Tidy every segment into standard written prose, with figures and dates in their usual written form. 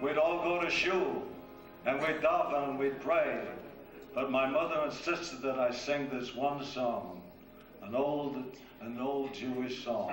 we'd all go to shul, and we'd daven and we'd pray. But my mother insisted that I sing this one song, an old Jewish song.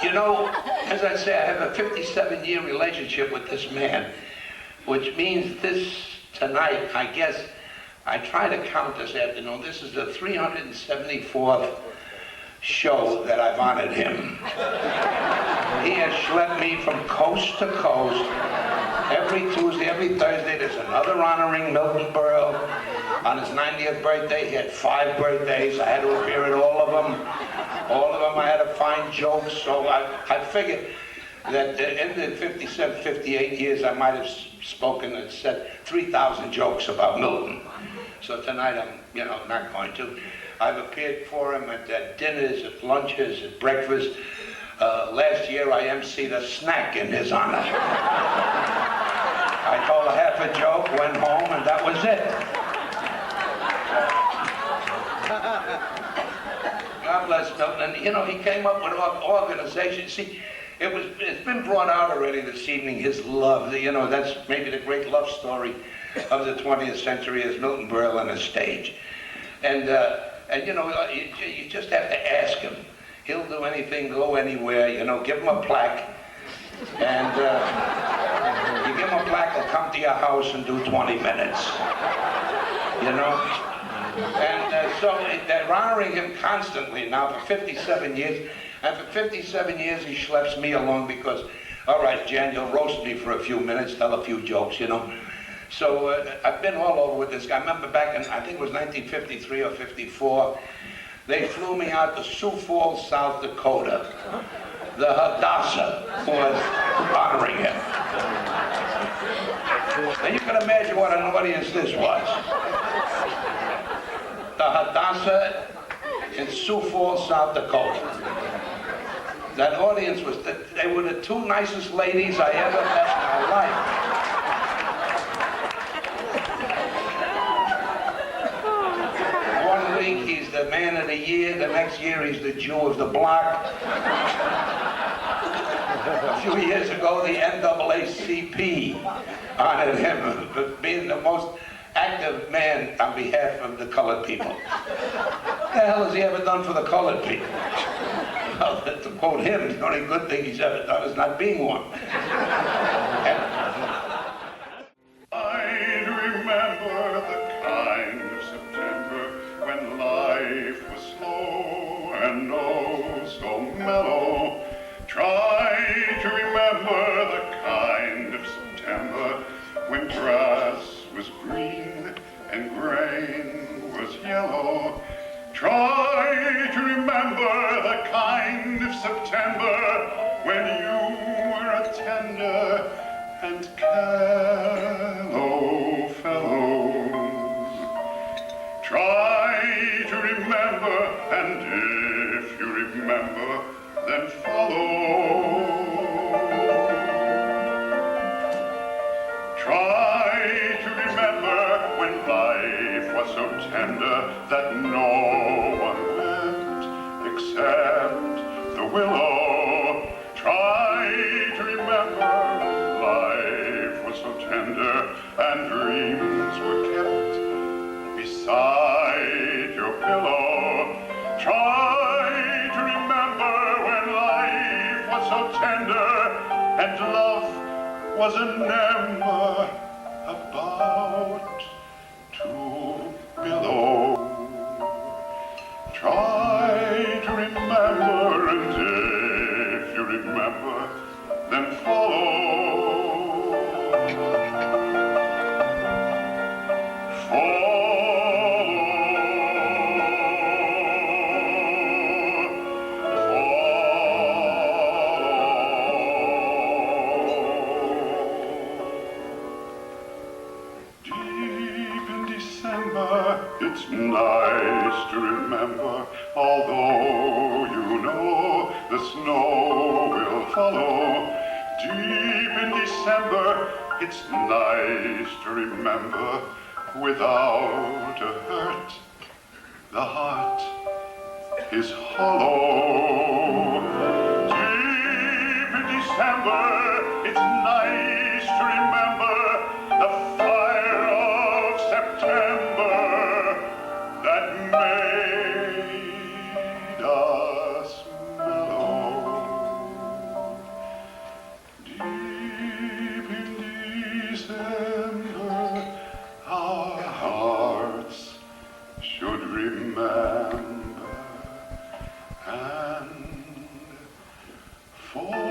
You know, as I say, I have a 57-year relationship with this man, which means this tonight, I guess, I try to count this afternoon. This is the 374th show that I've honored him. He has schlepped me from coast to coast. Every Tuesday, every Thursday, there's another honoring Milton Berle. On his 90th birthday, he had 5 birthdays. I had to appear at all of them. All of them I had to find jokes, so I figured that in the 57, 58 years, I might have spoken and said 3,000 jokes about Milton. So tonight I'm, not going to. I've appeared for him at dinners, at lunches, at breakfast. Last year I emceed a snack in his honor. I told a half a joke, went home, and that was it. God bless Milton. And, he came up with organization. See, it's been brought out already this evening, his love. That's maybe the great love story of the 20th century is Milton Berle on a stage. And you just have to ask him. He'll do anything, go anywhere, give him a plaque. And you give him a plaque, he'll come to your house and do 20 minutes. And so they're honoring him constantly now for 57 years. And for 57 years he schleps me along because, all right, Jan, you'll roast me for a few minutes, tell a few jokes, So I've been all over with this guy. I remember back in, I think it was 1953 or 54, they flew me out to Sioux Falls, South Dakota. The Hadassah was honoring him. Now you can imagine what an audience this was. The Hadassah in Sioux Falls, South Dakota. That audience they were the 2 nicest ladies I ever met in my life. One week he's the man of the year, the next year he's the Jew of the block. A few years ago the NAACP honored him for being the most active man on behalf of the colored people. What the hell has he ever done for the colored people? Well, to quote him, the only good thing he's ever done is not being one. I remember the kind of September when life was slow and oh so mellow. Try to remember the kind of September when grass was green and grain was yellow. Try to remember the kind of September when you were a tender and callow fellow. Try to remember, and if you remember, then follow. Try to remember when life was so tender that no one lived except the willow. Try to remember when life was so tender and dreams were kept beside your pillow. Try to remember when life was so tender and love was an ember about to below. Try to remember, and if you remember, then follow. It's nice to remember, although you know the snow will follow. Deep in December, it's nice to remember, without a hurt, the heart is hollow. Deep in December, it's nice to remember the fire of September that made us mellow. Deep in December, our hearts should remember and fall.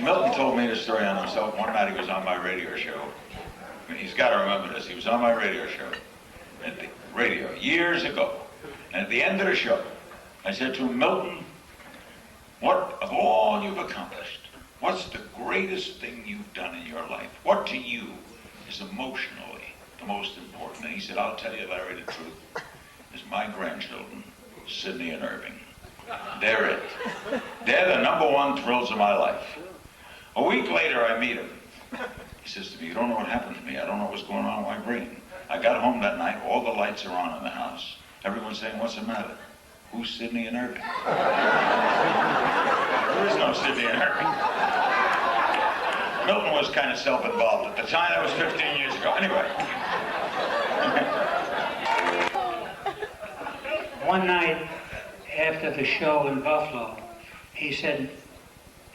Milton told me the story on himself. One night he was on my radio show. I mean, he's got to remember this. He was on my radio show, at the radio, years ago. And at the end of the show, I said to him, Milton, what of all you've accomplished, what's the greatest thing you've done in your life? What to you is emotionally the most important? And he said, I'll tell you, Larry, the truth. Is my grandchildren, Sydney and Irving. They're it. They're the #1 thrills of my life. A week later, I meet him. He says to me, you don't know what happened to me. I don't know what's going on with my brain. I got home that night. All the lights are on in the house. Everyone's saying, what's the matter? Who's Sydney and Irving? There is no Sydney and Irving. Milton was kind of self-involved at the time. That was 15 years ago. Anyway. One night after the show in Buffalo, he said,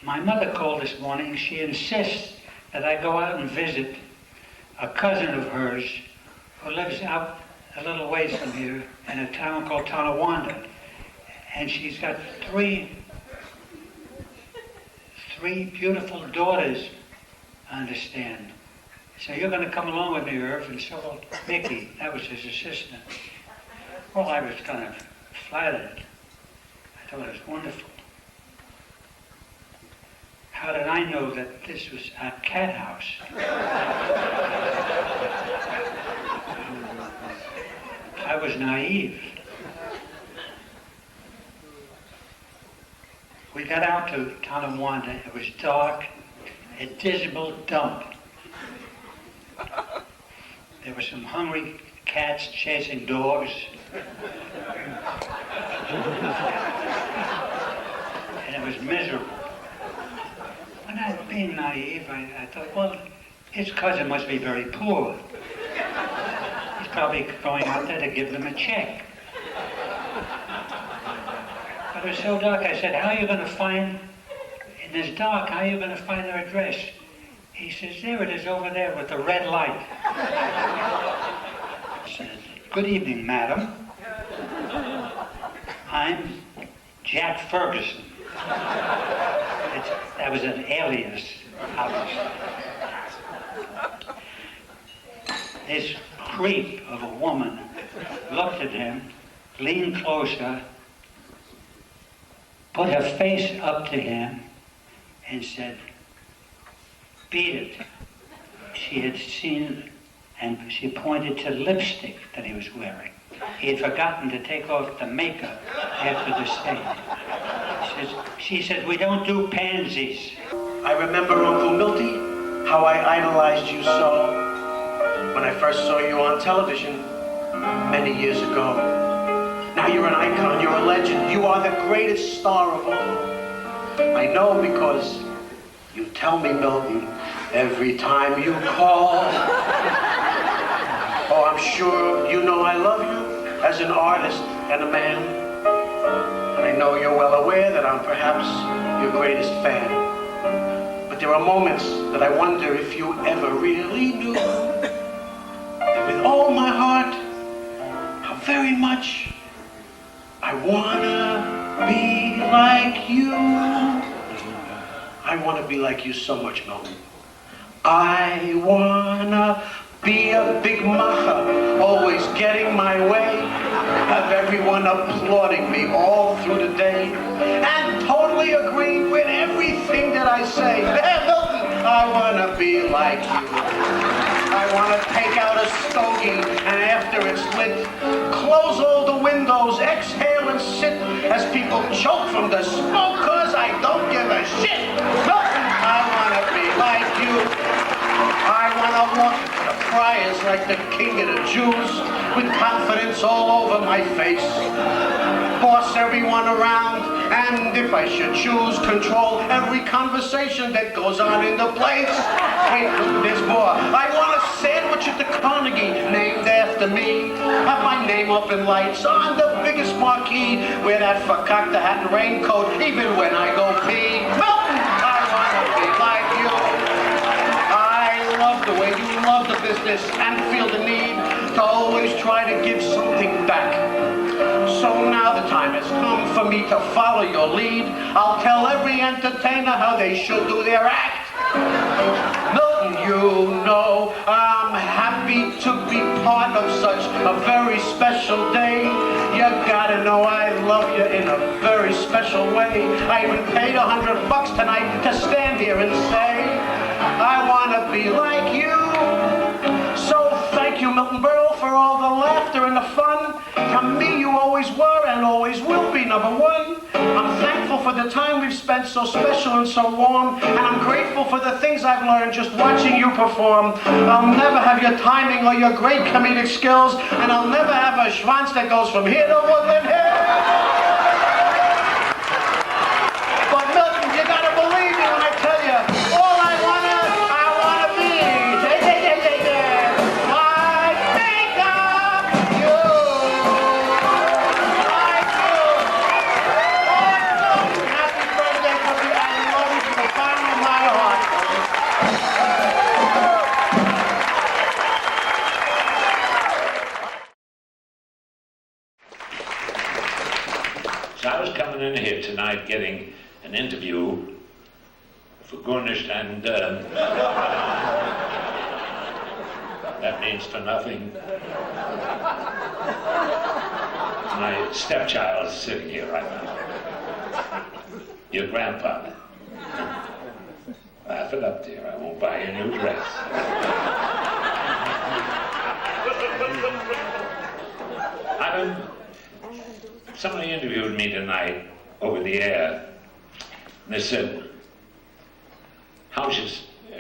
my mother called this morning. She insists that I go out and visit a cousin of hers who lives out a little ways from here in a town called Tonawanda. And she's got three beautiful daughters, I understand. So you're going to come along with me, Irv, and so will Mickey. That was his assistant. Well, I was kind of flattered. I thought it was wonderful. How did I know that this was a cat house? I was naive. We got out to Tonawanda. It was dark, a dismal dump. There were some hungry cats chasing dogs. And it was miserable. When I was being naive, I thought, well, his cousin must be very poor. He's probably going out there to give them a check. But it was so dark, I said, how are you going to find, in this dark, how are you going to find their address? He says, there it is over there with the red light. I said, good evening, madam. I'm Jack Ferguson. That was an alias, obviously. This creep of a woman looked at him, leaned closer, put her face up to him, and said, beat it. She had seen, and she pointed to lipstick that he was wearing. He had forgotten to take off the makeup after the stage. She said, we don't do pansies. I remember, Uncle Miltie, how I idolized you so when I first saw you on television many years ago. Now you're an icon, you're a legend, you are the greatest star of all. I know because you tell me, Milton, every time you call. Oh, I'm sure you know I love you as an artist and a man. And I know you're well aware that I'm perhaps your greatest fan. But there are moments that I wonder if you ever really knew that with all my heart, how very much I wanna be like you. I wanna be like you so much, Milton. I wanna be a big macher, always getting my way, have everyone applauding me all through the day, and totally agreeing with everything that I say. Hey, Milton, I wanna be like you. I wanna take out a stogie, and after it's lit, close all the windows, exhale and sit as people choke from the smoke, 'cause I don't give a shit. Milton, I wanna be like you. I wanna walk the Friars like the king of the Jews, with confidence all over my face. Boss everyone around, and if I should choose, control every conversation that goes on in the place. Wait, there's more. I want a sandwich at the Carnegie, named after me. Have my name up in lights on the biggest marquee. Wear that fakakta hat and raincoat, even when I go pee. Milton, I wanna be like you. I love the way you love the business and feel the need to always try to give something back. So now the time has come for me to follow your lead. I'll tell every entertainer how they should do their act. Milton, you know I'm happy to be part of such a very special day. You gotta know I love you in a very special way. I even paid $100 tonight to stand here and say, I wanna be like you. So thank you, Milton Berle, for all the laughter and the fun. To me, you always were and always will be number one. I'm thankful for the time we've spent so special and so warm, and I'm grateful for the things I've learned just watching you perform. I'll never have your timing or your great comedic skills, and I'll never have a schwanz that goes from here to Woodland Hill. But Milton, you gotta believe me when I tell you, all I wanna be, I think of you. I do. Oh, happy birthday, Milton. I love you from the bottom of my heart. So I was coming in here tonight getting an interview for Gurnished, and that means for nothing. My stepchild is sitting here right now. Your grandfather. Laugh it up, dear. I won't buy you a new dress. Somebody interviewed me tonight over the air, and they said, how's your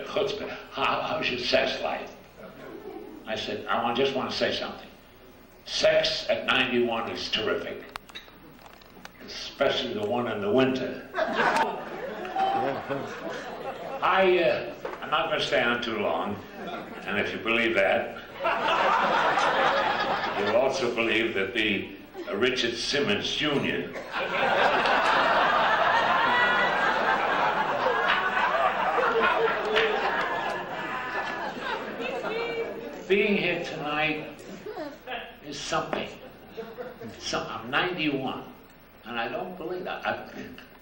chutzpah? How's your sex life? I said, just want to say something. Sex at 91 is terrific, especially the one in the winter. I'm not going to stay on too long, and if you believe that, you'll also believe that the Richard Simmons Jr. Being here tonight is something. I'm 91, and I don't believe that.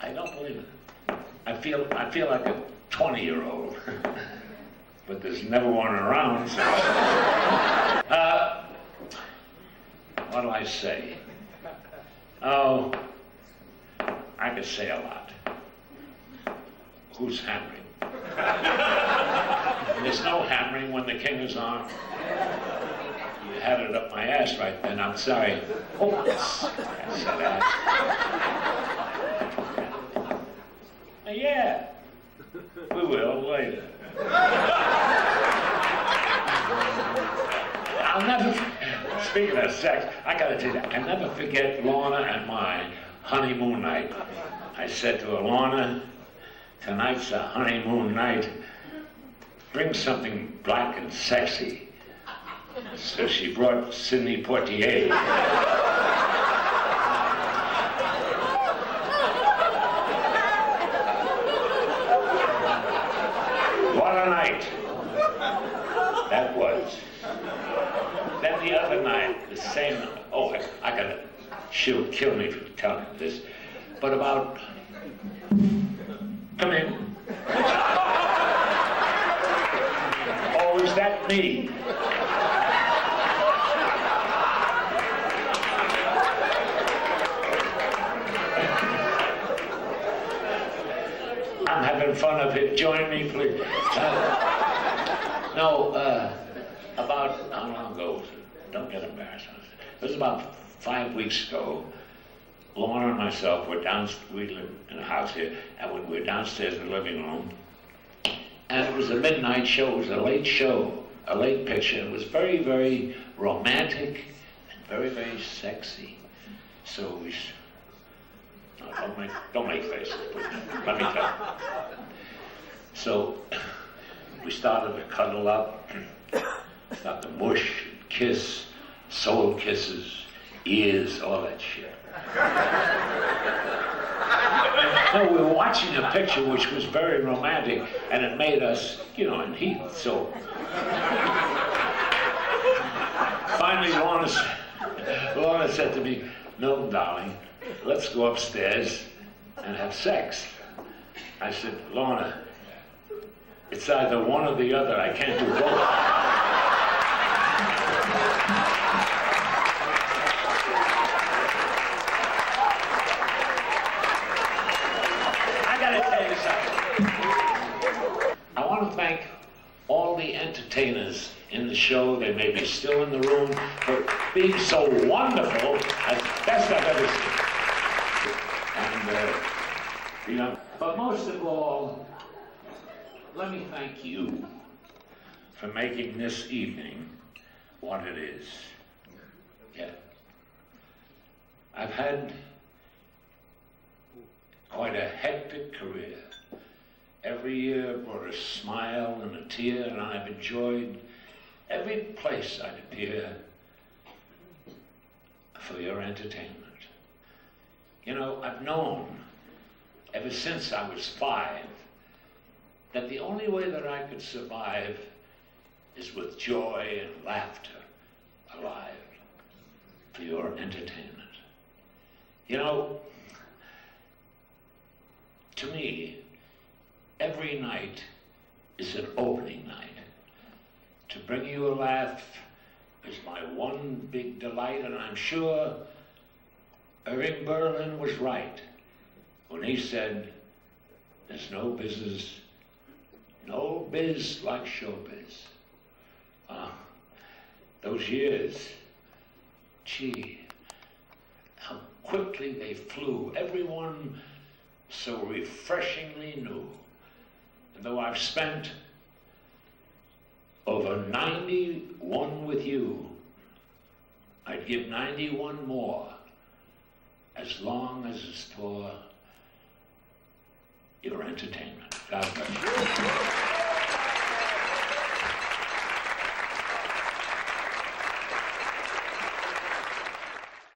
I don't believe it. I feel like a 20-year-old, but there's never one around. So. What'll I say? Oh, I could say a lot. Who's hammering? There's no hammering when the king is on. You had it up my ass right then. I'm sorry. Oh, I said that. Yeah, we will later. I'll never. Speaking of sex, I gotta tell you, I never forget Lorna and my honeymoon night. I said to her, Lorna, tonight's a honeymoon night. Bring something black and sexy. So she brought Sidney Poitier. What a night that was. Then the other night, the same, oh, I gotta, she'll kill me for telling this, but about, come in. Oh, is that me? I'm having fun of it. Join me, please. About, how long ago was it? Don't get embarrassed. It was about 5 weeks ago. Lorna and myself were we live in a house here, and we were downstairs in the living room. And it was a midnight show. It was a late show, a late picture. It was very, very romantic and very, very sexy. So we, no, don't make faces, please. Let me tell you. So we started to cuddle up, started to mush, kiss, soul kisses, ears, all that shit. No, we were watching a picture which was very romantic, and it made us, in heat. So finally, Lorna said to me, "Milton, darling, let's go upstairs and have sex." I said, "Lorna, it's either one or the other. I can't do both." I want to thank all the entertainers in the show. They may be still in the room, for being so wonderful, as best I've ever seen. And, but most of all, let me thank you for making this evening what it is. Yeah. I've had quite a hectic career. Every year brought a smile and a tear, and I've enjoyed every place I'd appear for your entertainment. I've known ever since I was 5 that the only way that I could survive is with joy and laughter alive for your entertainment. To me, every night is an opening night. To bring you a laugh is my one big delight, and I'm sure Irving Berlin was right when he said, "There's no business, no biz like showbiz." Those years, gee, how quickly they flew. Everyone so refreshingly new. And though I've spent over 91 with you, I'd give 91 more, as long as it's for your entertainment. God bless you.